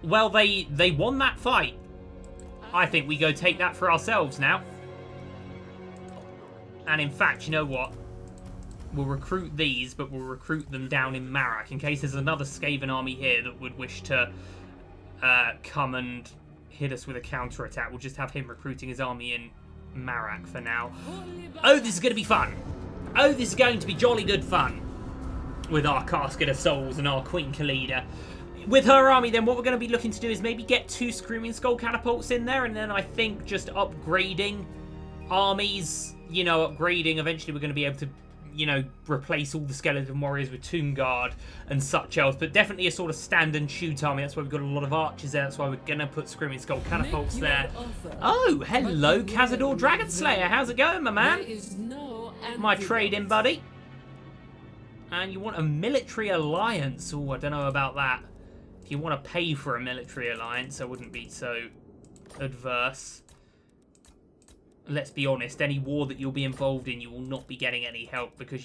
Well, they won that fight. I think we go take that for ourselves now. And in fact, you know what? We'll recruit these, but we'll recruit them down in Marak in case there's another Skaven army here that would wish to come and hit us with a counter-attack. We'll just have him recruiting his army in Marak for now. Oh, this is going to be fun. Oh, this is going to be jolly good fun. With our Casket of Souls and our Queen Khalida. With her army, then, what we're going to be looking to do is maybe get 2 Screaming Skull catapults in there, and then I think just upgrading armies, you know, upgrading. Eventually, we're going to be able to, you know, replace all the Skeleton Warriors with Tomb Guard and such else. But definitely a sort of stand and shoot army. That's why we've got a lot of archers there. That's why we're going to put Screaming Skull catapults there. Oh, hello, Cazador Dragon Slayer. How's it going, my man? My trade-in buddy. And you want a military alliance. Oh, I don't know about that. If you want to pay for a military alliance, I wouldn't be so adverse. Let's be honest, any war that you'll be involved in, you will not be getting any help because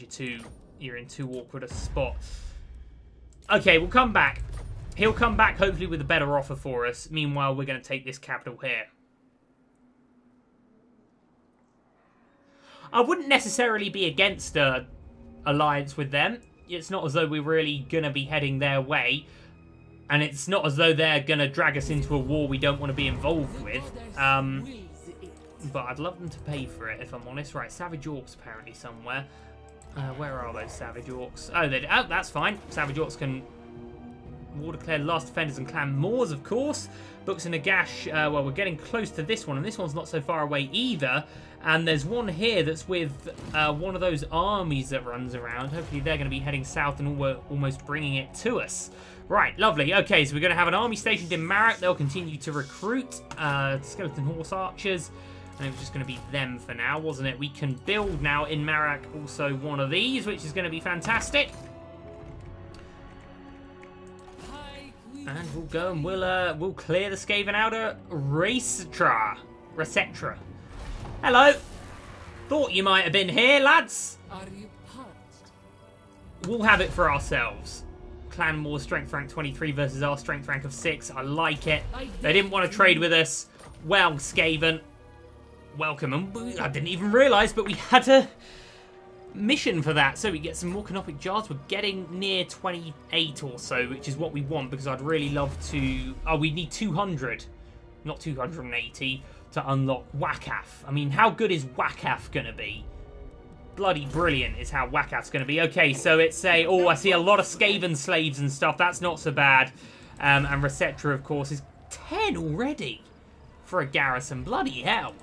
you're in too awkward a spot. Okay, we'll come back. He'll come back hopefully with a better offer for us. Meanwhile, we're going to take this capital here. I wouldn't necessarily be against an alliance with them. It's not as though we're really going to be heading their way. And it's not as though they're going to drag us into a war we don't want to be involved with. But I'd love them to pay for it, if I'm honest. Right, Savage Orcs apparently somewhere. Where are those Savage Orcs? Oh, that's fine. Savage Orcs can war declare Last Defenders and Clan Moors, of course. Books in Nagash, well, we're getting close to this one, and this one's not so far away either. And there's one here that's with one of those armies that runs around. Hopefully they're going to be heading south and almost bringing it to us. Right, lovely. Okay, so we're going to have an army stationed in Marak. They'll continue to recruit Skeleton Horse Archers. And it was just going to be them for now, wasn't it? We can build now in Marak also one of these, which is going to be fantastic. And we'll go and we'll clear the Skaven Outer Resetra. Hello. Thought you might have been here, lads. We'll have it for ourselves. Clan Moor strength rank 23 versus our strength rank of 6. I like it. They didn't want to trade with us. Well, Skaven, welcome. And I didn't even realise, but we had a mission for that. So we get some more Canopic Jars. We're getting near 28 or so, which is what we want, because I'd really love to... Oh, we need 200, not 280, to unlock Wakaf. I mean, how good is Wakaf going to be? Bloody brilliant is how Wakaf's going to be. Okay, so it's a... Oh, I see a lot of Skaven slaves and stuff. That's not so bad. And Resetra, of course, is 10 already for a garrison. Bloody hell.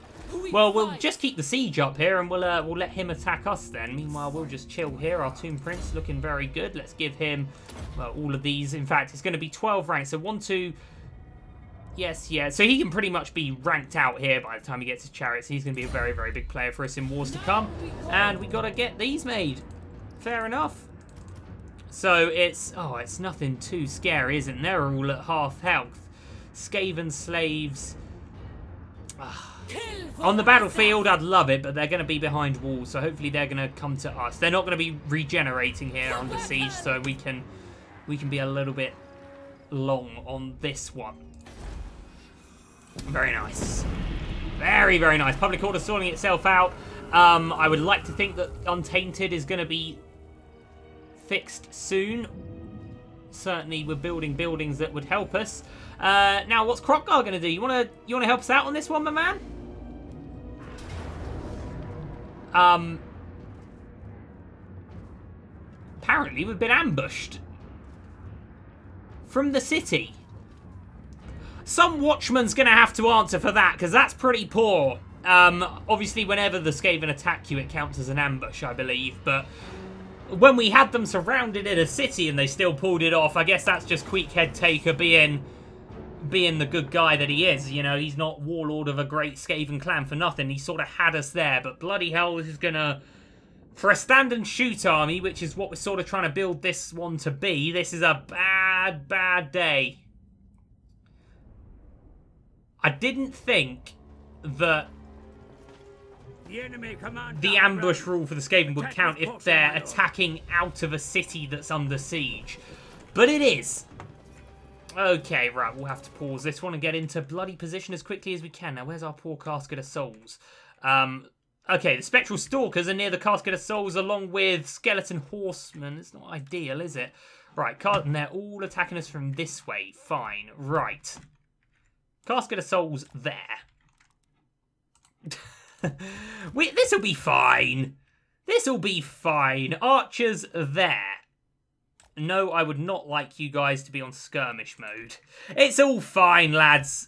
Well, we'll just keep the siege up here, and we'll let him attack us then. Meanwhile, we'll just chill here. Our Tomb Prince looking very good. Let's give him, well, all of these. In fact, it's going to be 12 ranks. So 1, 2... Yes, yeah. So he can pretty much be ranked out here by the time he gets his chariots. He's going to be a very, very big player for us in wars to come. And we got to get these made. Fair enough. So it's... Oh, it's nothing too scary, isn't it? They're all at half health. Skaven slaves... On the battlefield, I'd love it, but they're going to be behind walls, so hopefully they're going to come to us. They're not going to be regenerating here under siege, so we can be a little bit long on this one. Very nice. Very, very nice. Public order sorting itself out. I would like to think that Untainted is going to be fixed soon. Certainly, we're building buildings that would help us. Now, what's Krokgar going to do? You want to help us out on this one, my man? Apparently, we've been ambushed from the city. Some watchman's going to have to answer for that, because that's pretty poor. Obviously, whenever the Skaven attack you, it counts as an ambush, I believe. But when we had them surrounded in a city and they still pulled it off, I guess that's just Queekhead Taker being the good guy that he is. You know, he's not warlord of a great Skaven clan for nothing. He sort of had us there. But bloody hell, this is going to... For a stand and shoot army, which is what we're sort of trying to build this one to be, this is a bad, bad day. I didn't think that the ambush rule for the Skaven would count if they're attacking out of a city that's under siege. But it is. Okay, right, we'll have to pause this one and get into bloody position as quickly as we can. Now, where's our poor Casket of Souls? Okay, the Spectral Stalkers are near the Casket of Souls along with Skeleton Horsemen. It's not ideal, is it? Right, and they're all attacking us from this way. Fine, right. Casket of Souls there. This'll be fine. This'll be fine. Archers there. No, I would not like you guys to be on skirmish mode. It's all fine, lads.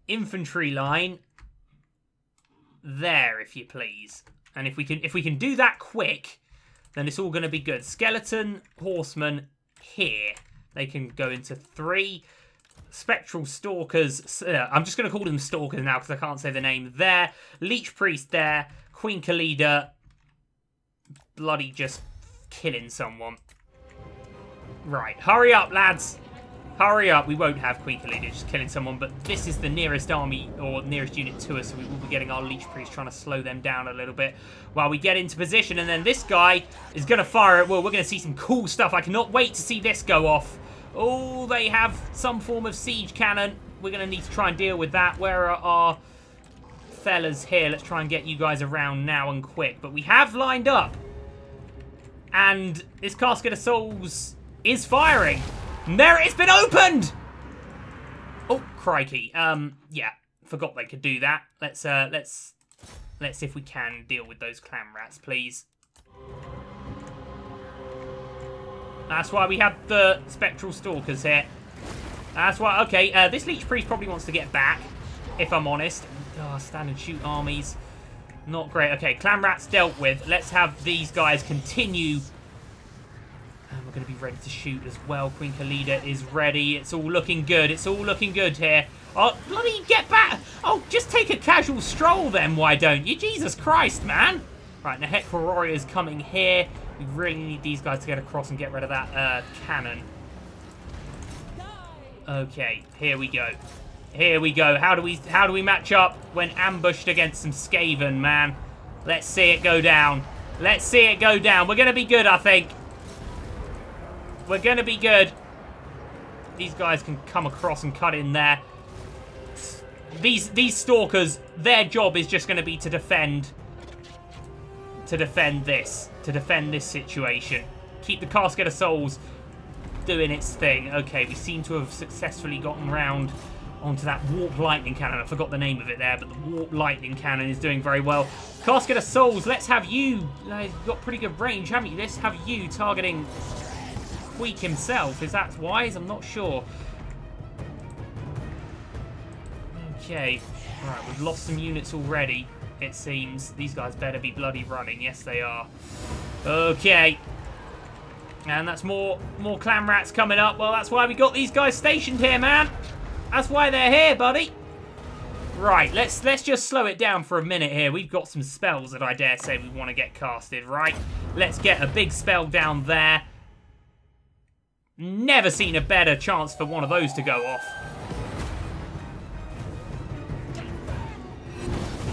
Infantry line there, if you please. And if we can do that quick, then it's all going to be good. Skeleton horsemen here. They can go into 3. Spectral Stalkers. I'm just going to call them Stalkers now because I can't say the name there. Leech Priest there. Queen Khalida. Bloody just killing someone. Right. Hurry up, lads. Hurry up. We won't have Queen Khalida just killing someone, but this is the nearest army or nearest unit to us, so we will be getting our Leech Priest trying to slow them down a little bit while we get into position. And then this guy is going to fire at will. We're going to see some cool stuff. I cannot wait to see this go off. Oh, they have some form of siege cannon. We're going to need to try and deal with that. Where are our fellas here? Let's try and get you guys around now and quick. But we have lined up. And this Casket of Souls is firing. And there, it's been opened! Oh, crikey. Yeah, forgot they could do that. Let's see if we can deal with those clam rats, please. That's why we have the Spectral Stalkers here. That's why, okay, this Leech Priest probably wants to get back, if I'm honest. Oh, stand and shoot armies. Not great. Okay, clam rats dealt with. Let's have these guys continue. And we're going to be ready to shoot as well. Queen Khalida is ready. It's all looking good. It's all looking good here. Oh, bloody get back. Oh, just take a casual stroll then, why don't you? Jesus Christ, man. Right, the Heck Warrior is coming here. We really need these guys to get across and get rid of that cannon. Okay, here we go. Here we go. How do we match up when ambushed against some Skaven, man? Let's see it go down. Let's see it go down. We're going to be good, I think. We're going to be good. These guys can come across and cut in there. These Stalkers, their job is just going to be to defend this situation. Keep the Casket of Souls doing its thing. Okay, we seem to have successfully gotten round onto that Warp Lightning Cannon. I forgot the name of it there, but the Warp Lightning Cannon is doing very well. Casket of Souls, let's have you. You've got pretty good range, haven't you? Let's have you targeting Queek himself. Is that wise? I'm not sure. Okay. Right, we've lost some units already, it seems. These guys better be bloody running. Yes, they are. Okay. And that's more clam rats coming up. Well, that's why we got these guys stationed here, man. That's why they're here, buddy. Right, let's just slow it down for a minute here. We've got some spells that I dare say we want to get casted, right? Let's get a big spell down there. Never seen a better chance for one of those to go off.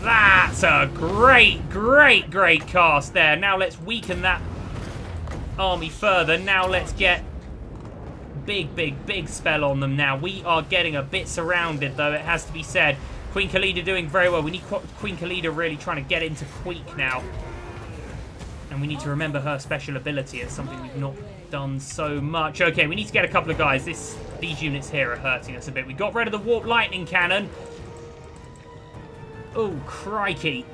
That's a great cast there. Now let's weaken that army further. Now let's get big spell on them now. We are getting a bit surrounded, though, it has to be said. Queen Khalida doing very well. We need Queen Khalida really trying to get into Queek now. And we need to remember her special ability. It's something we've not done so much. Okay, we need to get a couple of guys. These units here are hurting us a bit. We got rid of the Warp Lightning Cannon. Oh, crikey.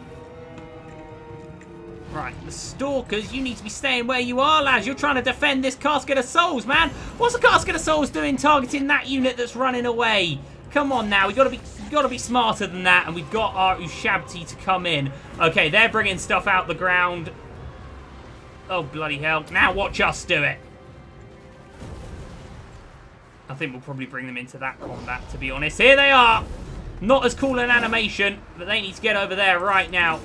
Right, the Stalkers, you need to be staying where you are, lads. You're trying to defend this Casket of Souls, man. What's the Casket of Souls doing targeting that unit that's running away? Come on now, we've got to be smarter than that, and we've got our Ushabti to come in. Okay, they're bringing stuff out the ground. Oh, bloody hell. Now watch us do it. I think we'll probably bring them into that combat, to be honest. Here they are. Not as cool an animation, but they need to get over there right now.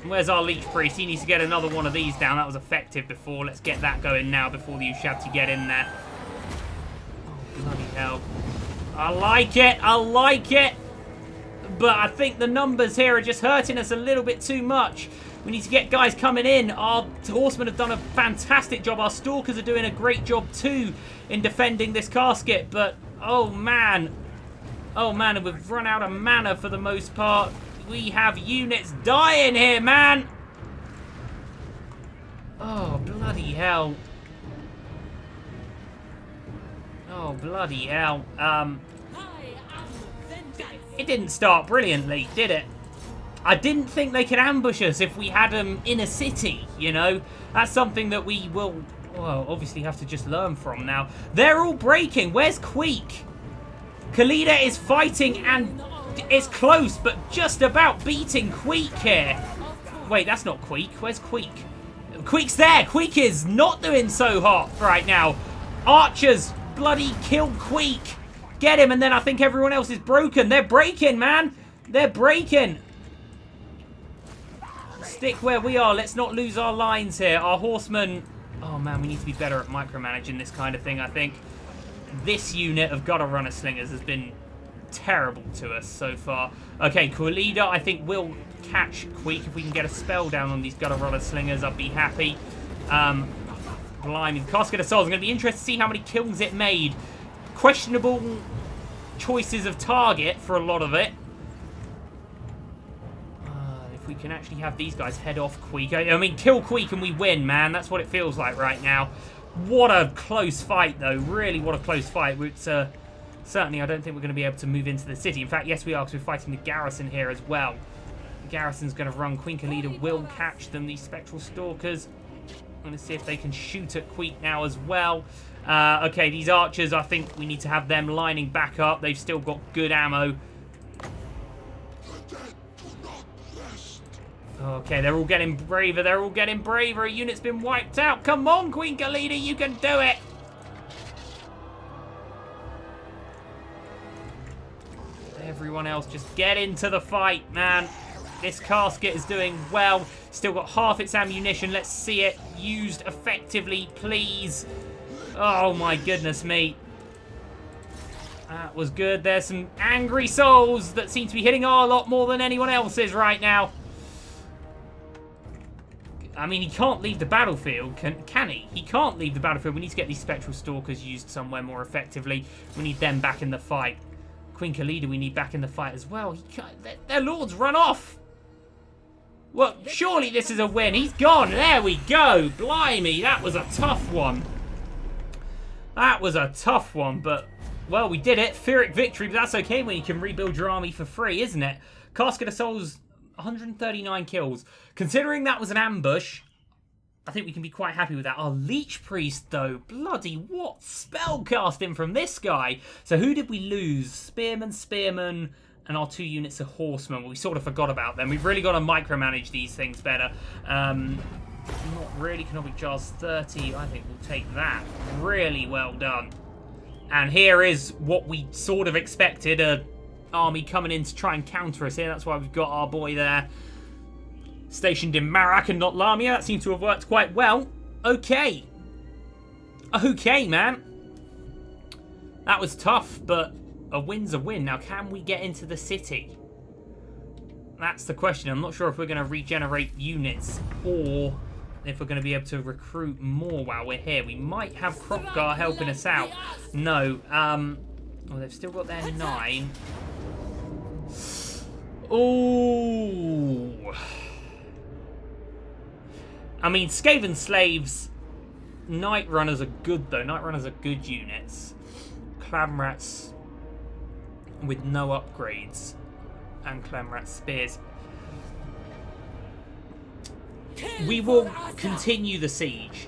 Where's our Leech Priest? He needs to get another one of these down. That was effective before. Let's get that going now before the Ushabti get in there. Oh, bloody hell. I like it. I like it. But I think the numbers here are just hurting us a little bit too much. We need to get guys coming in. Our horsemen have done a fantastic job. Our stalkers are doing a great job too in defending this casket. But, oh man. Oh man, and we've run out of mana for the most part. We have units dying here, man. Oh, bloody hell. Oh, bloody hell. It didn't start brilliantly, did it? I didn't think they could ambush us if we had them in a city, you know? That's something that we will, well, obviously have to just learn from now. They're all breaking. Where's Queek? Khalida is fighting and it's close, but just about beating Queek here. Wait, that's not Queek. Where's Queek? Queek's there. Queek is not doing so hot right now. Archers bloody killed Queek. Get him, and then I think everyone else is broken. They're breaking, man. They're breaking. Stick where we are. Let's not lose our lines here. Our horsemen... Oh, man, we need to be better at micromanaging this kind of thing, I think. This unit of gutter runner slingers has been terrible to us so far. Okay, Khalida, I think, will catch Queek. If we can get a spell down on these gutter runner slingers, I'll be happy. Blimey. Casket of Souls. I'm going to be interested to see how many kills it made. Questionable choices of target for a lot of it. If we can actually have these guys head off Queek. I mean, kill Queek and we win, man. That's what it feels like right now. What a close fight, though. Really, what a close fight. It's, certainly, I don't think we're going to be able to move into the city. In fact, yes, we are, because we're fighting the garrison here as well. The garrison's going to run. Queen Khalida will catch them, these Spectral Stalkers. I'm going to see if they can shoot at Queek now as well. Okay, these archers, I think we need to have them lining back up. They've still got good ammo. Okay, they're all getting braver. They're all getting braver. A unit's been wiped out. Come on, Queen Khalida, you can do it. Everyone else, just get into the fight, man. This casket is doing well. Still got half its ammunition. Let's see it used effectively, please. Oh, my goodness me. That was good. There's some angry souls that seem to be hitting our lot more than anyone else's right now. I mean, he can't leave the battlefield, can he? He can't leave the battlefield. We need to get these Spectral Stalkers used somewhere more effectively. We need them back in the fight. Queen Khalida we need back in the fight as well. He can't, their lords run off. Well, surely this is a win. He's gone. There we go. Blimey, that was a tough one. That was a tough one, but, well, we did it. Pyrrhic victory, but that's okay when you can rebuild your army for free, isn't it? Casket of Souls, 139 kills. Considering that was an ambush, I think we can be quite happy with that. Our Leech Priest, though, bloody what spell casting from this guy. So who did we lose? Spearman, and our 2 units of Horsemen. Well, we sort of forgot about them. We've really got to micromanage these things better. Not really. Economic Jars 30. I think we'll take that. Really well done. And here is what we sort of expected. An army coming in to try and counter us here. That's why we've got our boy there stationed in Marak and not Lamia. That seems to have worked quite well. Okay. Okay, man. That was tough, but a win's a win. Now, can we get into the city? That's the question. I'm not sure if we're going to regenerate units or if we're going to be able to recruit more while we're here. We might have Kropgar helping us out. No. Well, they've still got their 9. Ooh. I mean, Skaven Slaves, Night Runners are good, though. Night Runners are good units. Clamrats with no upgrades. And Clamrat Spears. We will continue the siege.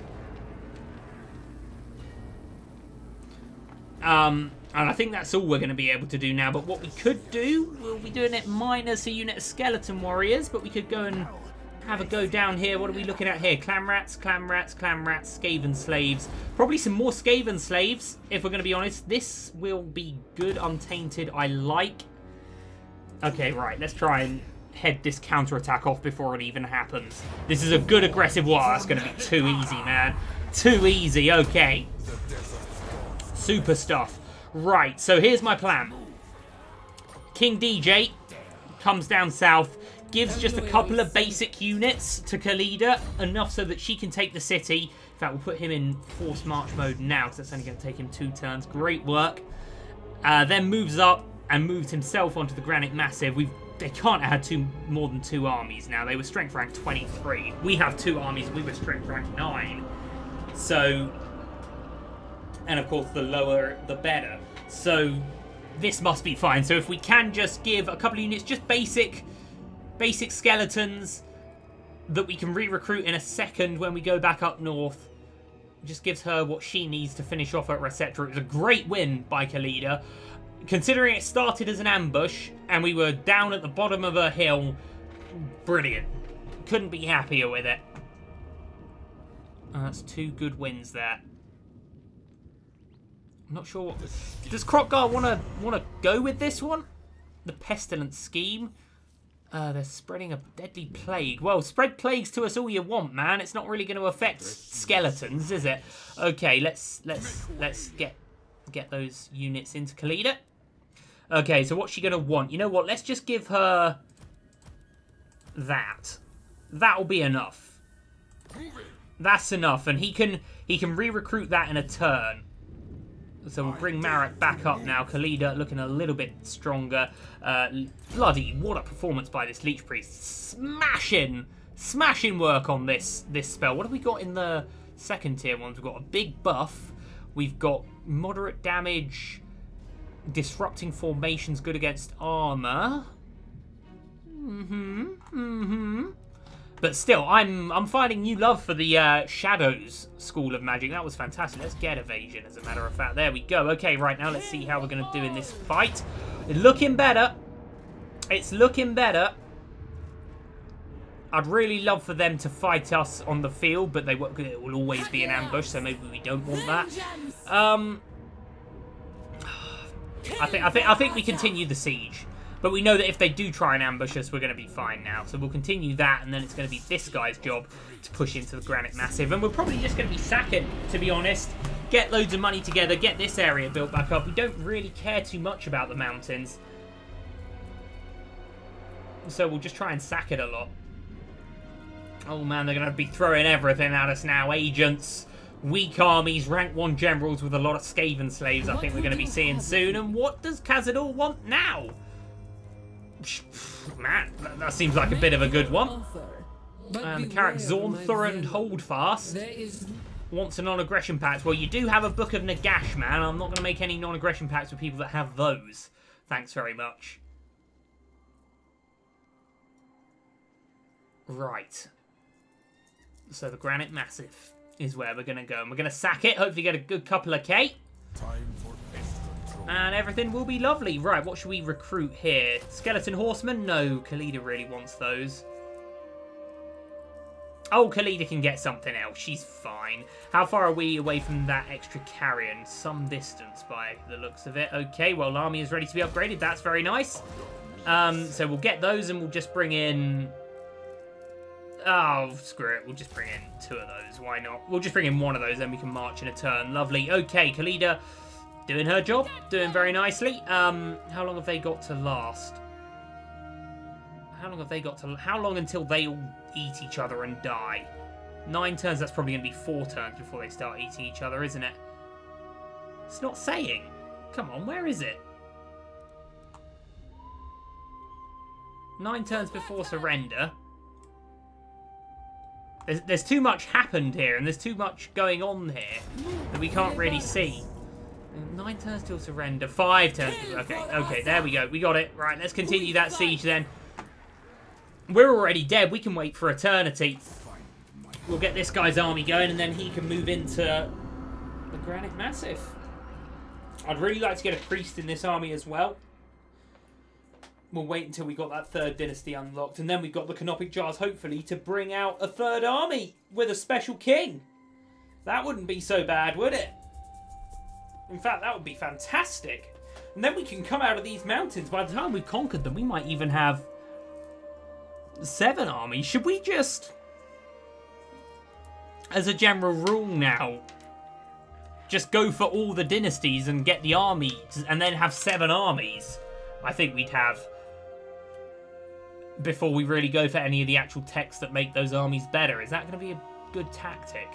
And I think that's all we're going to be able to do now. But what we could do, we'll be doing it minus a unit of Skeleton Warriors. But we could go and have a go down here. What are we looking at here? Clamrats, Clamrats, Clamrats, Skaven Slaves. Probably some more Skaven Slaves, if we're going to be honest. This will be good, untainted. I like. Okay, right. Let's try and head this counterattack off before it even happens. This is a good aggressive war. That's going to be too easy, man. Too easy. Okay. Super stuff. Right, so here's my plan. King DJ comes down south, gives just a couple of basic units to Khalida, enough so that she can take the city. In fact, we'll put him in forced march mode now, because that's only going to take him 2 turns. Great work. Then moves up and moves himself onto the Granite Massive. They can't have more than 2 armies now. They were strength rank 23. We have 2 armies. We were strength rank 9. So, and of course, the lower, the better. So, this must be fine. So if we can just give a couple of units, just basic skeletons that we can re-recruit in a second when we go back up north. Just gives her what she needs to finish off at Receptor. It was a great win by Khalida. Considering it started as an ambush and we were down at the bottom of a hill, brilliant. Couldn't be happier with it. That's 2 good wins there. I'm not sure what... Does Krokgar want to go with this one? The Pestilence Scheme. They're spreading a deadly plague. Well, spread plagues to us all you want, man. It's not really going to affect skeletons, is it? Okay, let's get those units into Khalida. Okay, so what's she going to want? You know what? Let's just give her that. That'll be enough. That's enough, and he can re-recruit that in a turn. So we'll bring Marak back up now. Khalida looking a little bit stronger. Bloody, what a performance by this Leech Priest. Smashing work on this spell. What have we got in the second tier ones? We've got a big buff. We've got moderate damage. Disrupting formations, good against armor. But still, I'm finding new love for the Shadows School of Magic. That was fantastic. Let's get evasion, as a matter of fact. There we go. Okay, right now, let's see how we're going to do in this fight. It's looking better. It's looking better. I'd really love for them to fight us on the field, but it will always be an ambush, so maybe we don't want that. I think we continue the siege. But we know that if they do try and ambush us, we're going to be fine now. So we'll continue that, and then it's going to be this guy's job to push into the Granite Massive. And we're probably just going to be sacking, to be honest. Get loads of money together, get this area built back up. We don't really care too much about the mountains. So we'll just try and sack it a lot. Oh man, they're going to be throwing everything at us now. Agents, weak armies, rank 1 generals with a lot of Skaven slaves I think we're going to be seeing soon. And what does Khazad-dûr want now? Man, that seems like a bit of a good one. And the Karak Zornthor and Holdfast wants a non-aggression pact. Well, you do have a Book of Nagash, man. I'm not going to make any non-aggression pacts with people that have those. Thanks very much. Right. So the Granite Massive is where we're going to go. And we're going to sack it. Hopefully get a good couple of K. And everything will be lovely. Right, what should we recruit here? Skeleton Horsemen? No, Khalida really wants those. Oh, Khalida can get something else. She's fine. How far are we away from that extra carrion? Some distance by the looks of it. Okay, well, army is ready to be upgraded. That's very nice. So we'll get those and we'll just bring in... Oh, screw it. We'll just bring in 2 of those. Why not? We'll just bring in 1 of those, then we can march in a turn. Lovely. Okay, Khalida... doing her job, doing very nicely. How long have they got to last? How long until they all eat each other and die? 9 turns, that's probably going to be 4 turns before they start eating each other, isn't it? It's not saying. Come on, where is it? 9 turns before surrender. There's too much happened here, and there's too much going on here that we can't really see. 9 turns till surrender. 5 turns. Okay, there we go. We got it. Right, let's continue that siege then. We're already dead. We can wait for eternity. We'll get this guy's army going, and then he can move into the Granite Massive. I'd really like to get a priest in this army as well. We'll wait until we got that 3rd dynasty unlocked, and then we've got the Canopic Jars, hopefully, to bring out a 3rd army with a special king. That wouldn't be so bad, would it? In fact, that would be fantastic. And then we can come out of these mountains. By the time we've conquered them, we might even have 7 armies. Should we just, as a general rule now, just go for all the dynasties and get the armies and then have 7 armies? I think we'd have before we really go for any of the actual techs that make those armies better. Is that going to be a good tactic?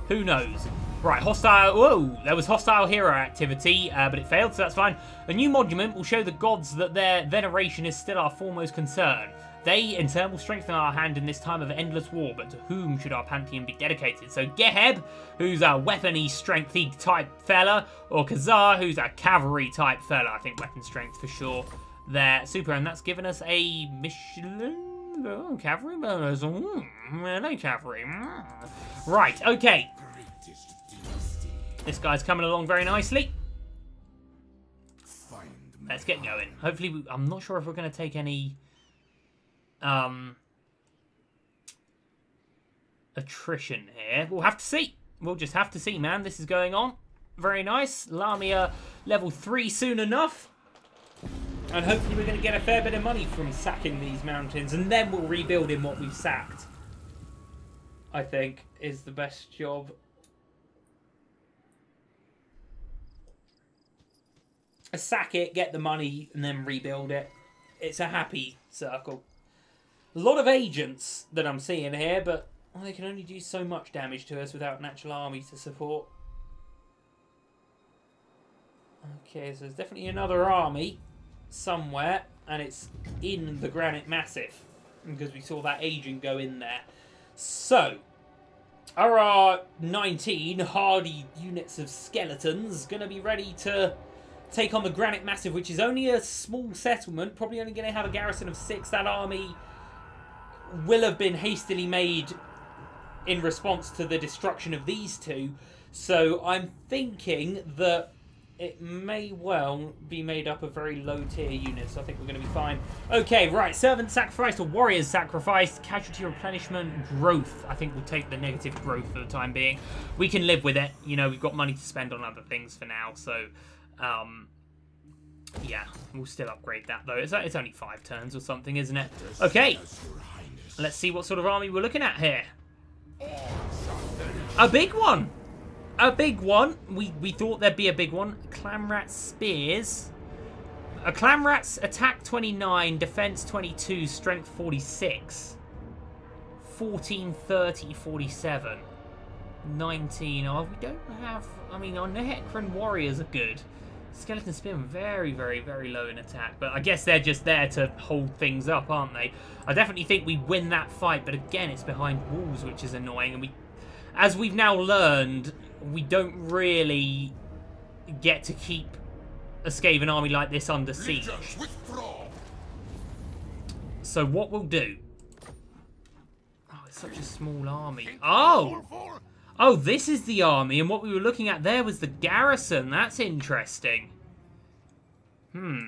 Who knows? Right, hostile... Whoa! There was hostile hero activity, but it failed, so that's fine. A new monument will show the gods that their veneration is still our foremost concern. They, in turn, will strengthen our hand in this time of endless war, but to whom should our pantheon be dedicated? So Geheb, who's a weapony strengthy type fella, or Khazar, who's a cavalry type fella. I think weapon strength for sure. There, super, and that's given us a Michelin... Oh, cavalry bonus. Melee cavalry. Right, okay. This guy's coming along very nicely. Let's get going. Hopefully, I'm not sure if we're going to take any... attrition here. We'll have to see. We'll just have to see, man. This is going on. Very nice. Lamia level 3 soon enough. And hopefully we're going to get a fair bit of money from sacking these mountains. And then we'll rebuild in what we've sacked. I think is the best job. Sack it, get the money, and then rebuild it. It's a happy circle. A lot of agents that I'm seeing here, but they can only do so much damage to us without an actual army to support. Okay, so there's definitely another army somewhere, and it's in the Granite Massif, because we saw that agent go in there. So, our 19 hardy units of skeletons going to be ready to take on the Granite Massif, which is only a small settlement, probably only going to have a garrison of 6. That army will have been hastily made in response to the destruction of these two. So I'm thinking that it may well be made up of very low tier units. I think we're going to be fine. Okay, right. Servant sacrificed or warriors sacrificed. Casualty replenishment growth. I think we'll take the negative growth for the time being. We can live with it. You know, we've got money to spend on other things for now. So, yeah, we'll still upgrade that though. It's only 5 turns or something, isn't it? Okay. Let's see what sort of army we're looking at here. A big one. A big one. We thought there'd be a big one. Clamrat spears. A Clamrat's attack 29, defense 22, strength 46. 14, 30, 47. 19. Oh, we don't have... I mean, our Necron warriors are good. Skeleton Spearmen very, very, very low in attack. But I guess they're just there to hold things up, aren't they? I definitely think we win that fight. But again, it's behind walls, which is annoying. And as we've now learned, we don't really get to keep a Skaven army like this under siege. So what we'll do... Oh, it's such a small army. Oh! Oh, this is the army, and what we were looking at there was the garrison. That's interesting. Well,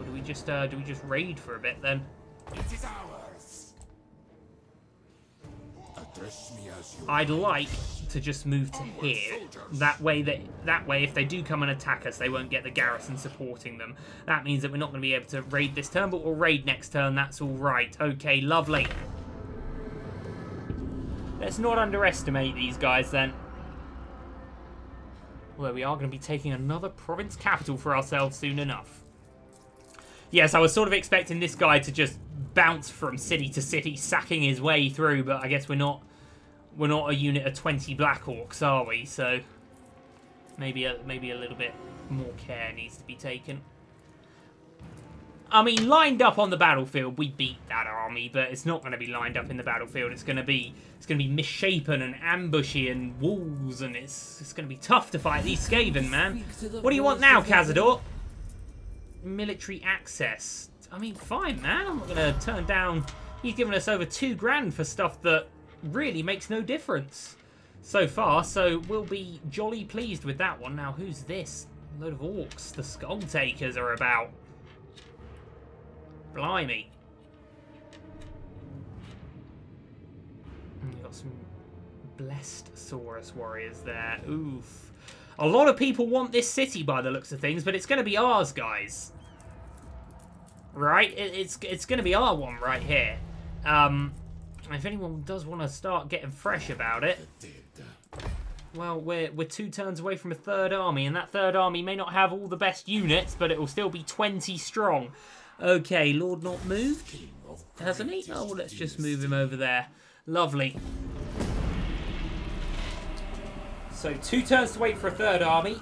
do we just raid for a bit then? It is ours. Address me as you I'd like to just move to here. That way, if they do come and attack us, they won't get the garrison supporting them. That means that we're not going to be able to raid this turn, but we'll raid next turn. That's all right. Okay, lovely. Let's not underestimate these guys then. Well, we are going to be taking another province capital for ourselves soon enough. Yes, I was sort of expecting this guy to just bounce from city to city, sacking his way through, but I guess we're not a unit of 20 Black Orcs, are we? So maybe a little bit more care needs to be taken. I mean, lined up on the battlefield, we beat that army, but it's not going to be lined up in the battlefield. It's going to be misshapen and ambushy and walls, and it's going to be tough to fight these Skaven, man. What do you want now, Cazador? Military access. I mean, fine, man. I'm not going to turn down... He's given us over 2 grand for stuff that really makes no difference so far, so we'll be jolly pleased with that one. Now, who's this? A load of orcs. The Skull Takers are about. Blimey. You've got some blessed Saurus warriors there. Oof. A lot of people want this city by the looks of things, but it's going to be ours, guys. Right? It's going to be our one right here. If anyone does want to start getting fresh about it. Well, we're 2 turns away from a third army, and that third army may not have all the best units, but it will still be 20 strong. Okay, Lord not moved, hasn't he? Oh, well, let's just move him over there. Lovely. So 2 turns to wait for a third army.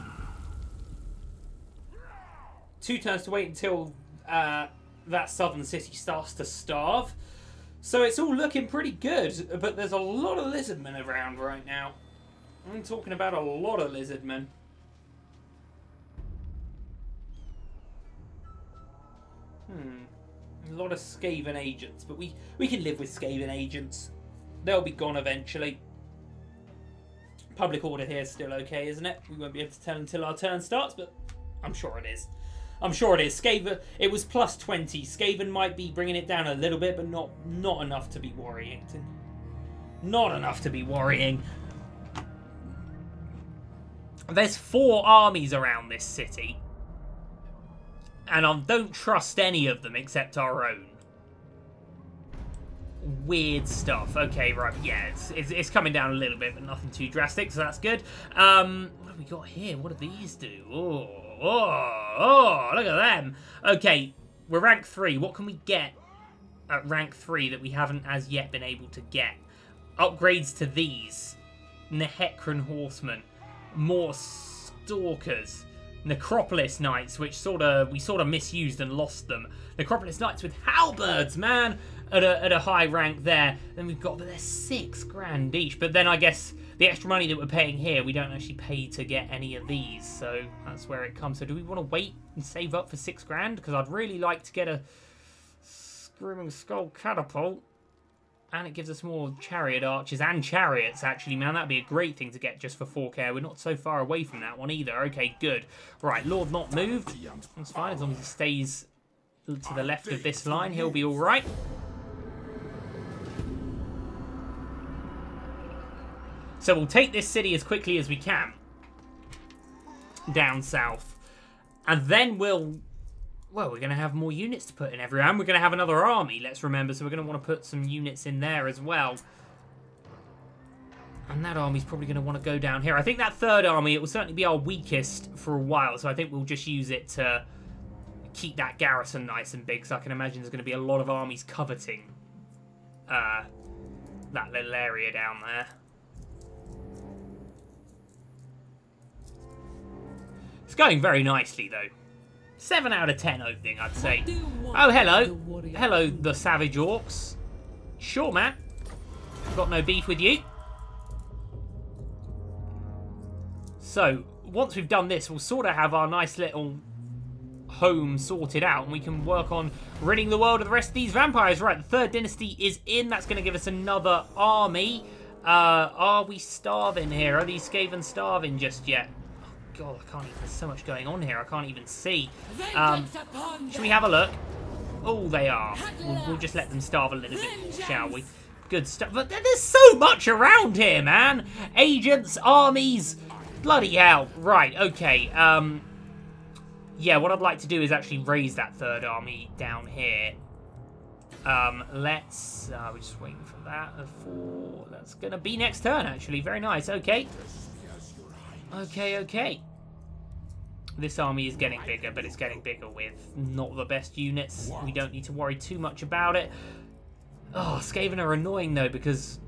2 turns to wait until that southern city starts to starve. So it's all looking pretty good, but there's a lot of lizardmen around right now. I'm talking about a lot of lizardmen. A lot of Skaven agents, but we can live with Skaven agents. They'll be gone eventually. Public order here is still okay, isn't it? We won't be able to tell until our turn starts, but I'm sure it is. I'm sure it is. Skaven, it was plus 20. Skaven might be bringing it down a little bit, but not enough to be worrying. Not enough to be worrying. There's 4 armies around this city, and I don't trust any of them except our own. Weird stuff. Okay, right. Yeah, it's coming down a little bit, but nothing too drastic, so that's good. What have we got here? What do these do? Oh, look at them. Okay, we're rank 3. What can we get at rank 3 that we haven't as yet been able to get? Upgrades to these. Nehekron Horsemen. More Stalkers. Necropolis Knights, which we sort of misused and lost them. Necropolis Knights with halberds, man, at a high rank there. Then we've got, but they're 6 grand each. But then I guess the extra money that we're paying here, we don't actually pay to get any of these. So that's where it comes. So do we want to wait and save up for 6 grand? Because I'd really like to get a Screaming Skull Catapult. And it gives us more chariot archers and chariots, actually, man. That'd be a great thing to get just for 4k. We're not so far away from that one either. Okay, good. Right, Lord not moved. That's fine, as long as he stays to the left of this line, he'll be all right. So we'll take this city as quickly as we can. Down south. And then we'll... Well, we're going to have more units to put in everywhere. And we're going to have another army, let's remember. So we're going to want to put some units in there as well. And that army's probably going to want to go down here. I think that third army, it will certainly be our weakest for a while. So I think we'll just use it to keep that garrison nice and big. So I can imagine there's going to be a lot of armies coveting that little area down there. It's going very nicely, though. 7 out of 10 opening, I'd say. Oh, hello. Hello, the Savage Orcs. Sure, man. Got no beef with you. So, once we've done this, we'll sort of have our nice little home sorted out, and we can work on ridding the world of the rest of these vampires. Right, the third dynasty is in. That's going to give us another army. Are we starving here? Are these Skaven starving just yet? God, I can't even, there's so much going on here, I can't even see. Should we have a look? Oh, they are. We'll just let them starve a little bit more, shall we? Good stuff. But there's so much around here, man. Agents, armies, bloody hell. Right, okay. Yeah, what I'd like to do is actually raise that third army down here. We're just waiting for that. That's going to be next turn, actually. Very nice. Okay. Okay. This army is getting bigger, but it's getting bigger with not the best units. We don't need to worry too much about it. Oh, Skaven are annoying, though, because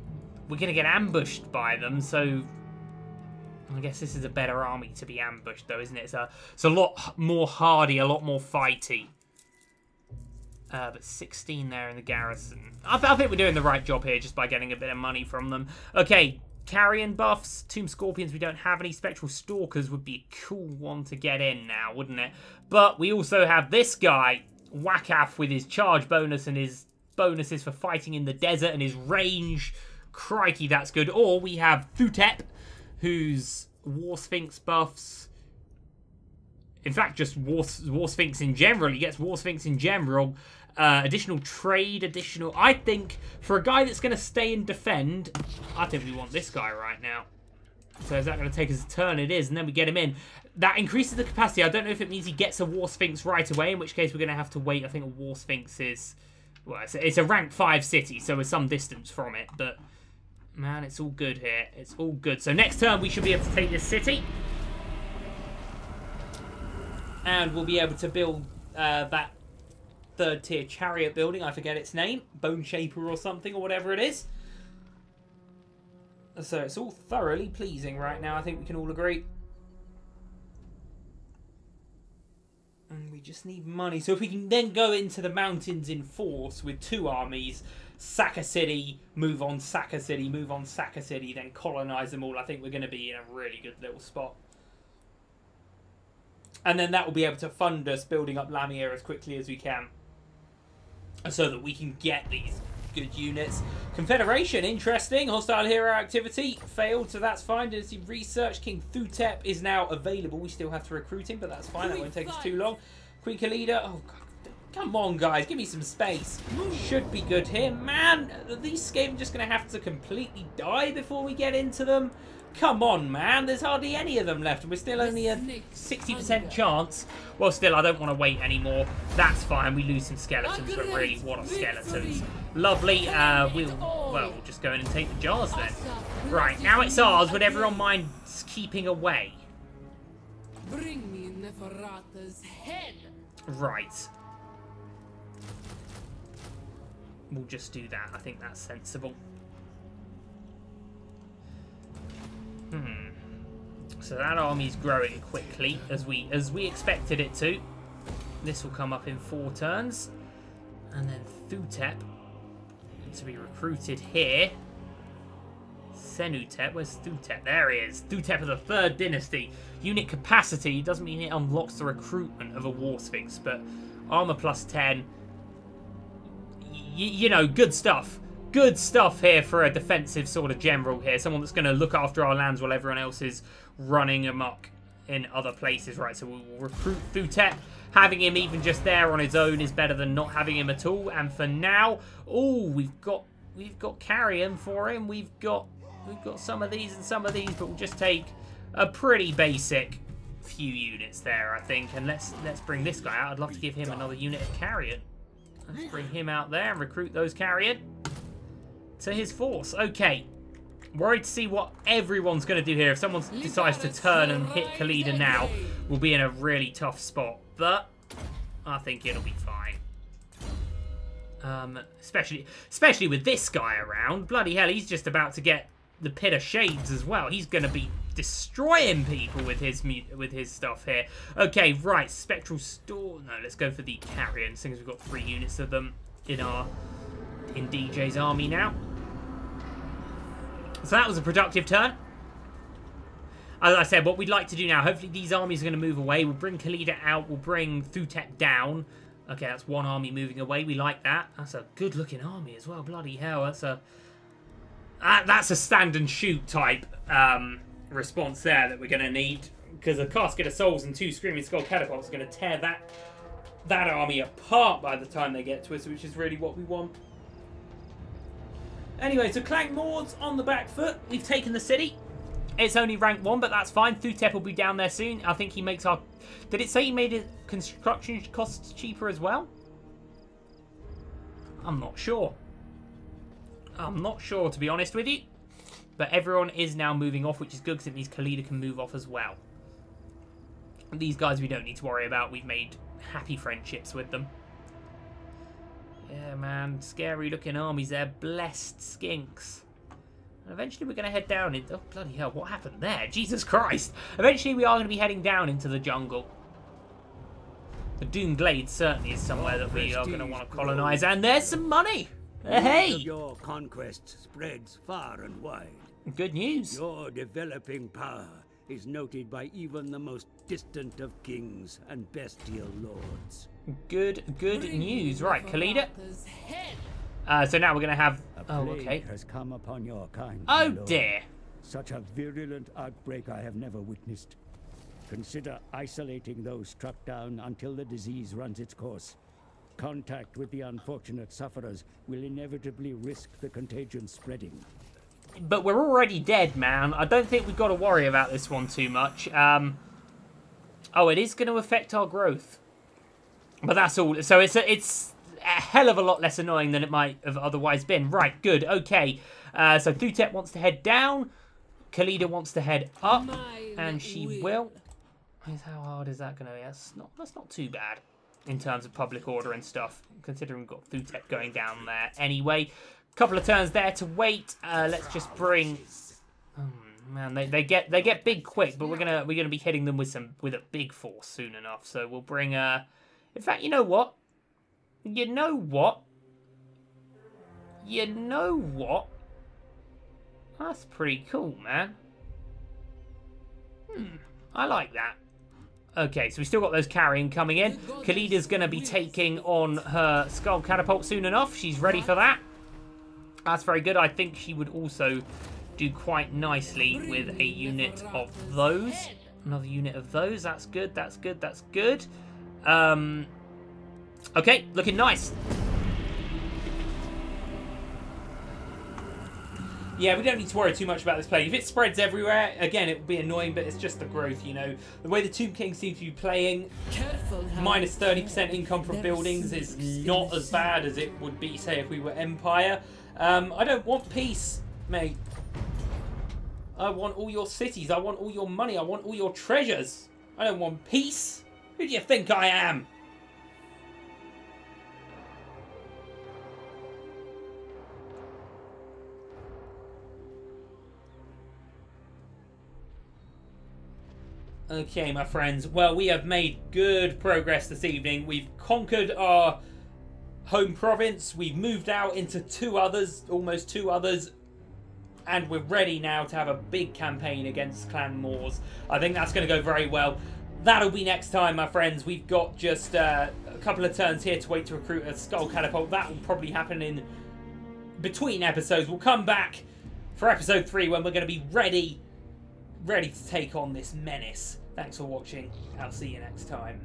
we're going to get ambushed by them, so... I guess this is a better army to be ambushed, though, isn't it? It's a lot more hardy, a lot more fighty. But 16 there in the garrison. I think we're doing the right job here just by getting a bit of money from them. Okay. Carrion buffs, Tomb Scorpions, we don't have any. Spectral Stalkers would be a cool one to get in now, wouldn't it? But we also have this guy, Wakaf, with his charge bonus and his bonuses for fighting in the desert and his range. Crikey, that's good. Or we have Thutep, whose War Sphinx buffs... In fact, just War Sphinx in general. He gets War Sphinx in general. Additional trade, additional... I think, for a guy that's going to stay and defend, I think we want this guy right now. So is that going to take us a turn? It is, and then we get him in. That increases the capacity. I don't know if it means he gets a War Sphinx right away, in which case we're going to have to wait. I think a War Sphinx is... Well, it's a rank 5 city, so we're some distance from it, but Man, it's all good here. It's all good. So next turn we should be able to take this city. And we'll be able to build that third tier chariot building. I forget its name. Bone Shaper or something or whatever it is. So it's all thoroughly pleasing right now. I think we can all agree. And we just need money. So if we can then go into the mountains in force with 2 armies, sack a city, move on, sack a city, move on, sack a city, then colonize them all, I think we're going to be in a really good little spot. And then that will be able to fund us building up Lamia as quickly as we can. So that we can get these good units. Confederation, interesting. Hostile hero activity failed, so that's fine. Dynasty research. King Thutep is now available. We still have to recruit him, but that's fine. That won't take us too long. Queen Khalida. Oh, God. Come on, guys. Give me some space. Should be good here. Man, are these Skaven just going to have to completely die before we get into them? Come on, man. There's hardly any of them left. We're still only a 60% chance. Well, still, I don't want to wait anymore. That's fine. We lose some skeletons, but really, what are skeletons? Lovely. We'll just go in and take the jars then. Right, now it's ours. Would everyone mind keeping away? Bring me Neferata's head. Right. We'll just do that. I think that's sensible. So that army's growing quickly, as we expected it to. This will come up in 4 turns. And then Thutep to be recruited here. Senutep, where's Thutep? There he is. Thutep of the 3rd dynasty. Unit capacity doesn't mean it unlocks the recruitment of a War Sphinx, but armor plus 10. You know, good stuff. Good stuff here for a defensive sort of general here. Someone that's going to look after our lands while everyone else is running amok in other places. Right, so we'll recruit Thutep. Having him even just there on his own is better than not having him at all. And for now, oh, we've got carrion for him. We've got some of these and some of these, but we'll just take a pretty basic few units there, I think. And let's bring this guy out. I'd love to give him another unit of carrion. Let's bring him out there and recruit those carrion to his force. Okay. Worried to see what everyone's going to do here. If someone decides to turn and hit Khalida now, we'll be in a really tough spot. But I think it'll be fine. Especially with this guy around. Bloody hell, he's just about to get the Pit of Shades as well. He's going to be destroying people with his stuff here. Okay, right. Spectral Store. No, let's go for the carrion, since we've got 3 units of them in DJ's army now. So that was a productive turn. As I said, what we'd like to do now, hopefully these armies are going to move away. We'll bring Khalida out. We'll bring Thutep down. Okay, that's 1 army moving away. We like that. That's a good-looking army as well. Bloody hell, that's a stand and shoot type response there that we're going to need, because a Casket of Souls and 2 Screaming Skull Catapults are going to tear that army apart by the time they get to us, which is really what we want. Anyway, so Clank Moors on the back foot. We've taken the city. It's only rank 1, but that's fine. Thutep will be down there soon. I think he makes our... Did it say he made it construction costs cheaper as well? I'm not sure. I'm not sure, to be honest with you. But everyone is now moving off, which is good, because it means Khalida can move off as well. These guys we don't need to worry about. We've made happy friendships with them. Yeah, man. Scary looking armies there. Blessed skinks. And eventually we're going to head down into... Oh, bloody hell. What happened there? Jesus Christ. Eventually we are going to be heading down into the jungle. The Doom Glade certainly is somewhere that we are going to want to colonize. And there's some money. Hey! Your conquest spreads far and wide. Good news. Your developing power is noted by even the most distant of kings and bestial lords. Good news. Right, Khalida. So now we're going to have... Oh, okay. Has come upon your kind, oh, Lord. dear. Such a virulent outbreak I have never witnessed. Consider isolating those struck down until the disease runs its course. Contact with the unfortunate sufferers will inevitably risk the contagion spreading. But we're already dead, man. I don't think we've got to worry about this one too much. Oh, it is going to affect our growth. But that's all. So it's hell of a lot less annoying than it might have otherwise been. Right, good, okay. So Thutet wants to head down. Khalida wants to head up, and she will. How hard is that going to be? That's not too bad in terms of public order and stuff, considering we've got Thutet going down there anyway. Couple of turns there to wait. Let's just bring. Oh, man, they get big quick, but we're gonna be hitting them with a big force soon enough. So we'll bring. In fact, you know what? You know what? That's pretty cool, man. I like that. Okay, so we still got those carrying coming in. Khalida's going to be taking on her Skull Catapult soon enough. She's ready for that. That's very good. I think she would also do quite nicely with a unit of those. Another unit of those. That's good, that's good, that's good. Okay, looking nice. Yeah, we don't need to worry too much about this play. If it spreads everywhere, again, it will be annoying, but it's just the growth, you know. The way the Tomb King seems to be playing, minus 30% income from buildings is not as bad as it would be, say, if we were Empire. I don't want peace, mate. I want all your cities. I want all your money. I want all your treasures. I don't want peace. Who do you think I am? Okay, my friends. Well, we have made good progress this evening. We've conquered our home province. We've moved out into almost two others. And we're ready now to have a big campaign against Clan Moors. I think that's going to go very well. That'll be next time, my friends. We've got just a couple of turns here to wait to recruit a Skull Catapult. That will probably happen in between episodes. We'll come back for episode 3 when we're going to be ready to take on this menace. Thanks for watching. I'll see you next time.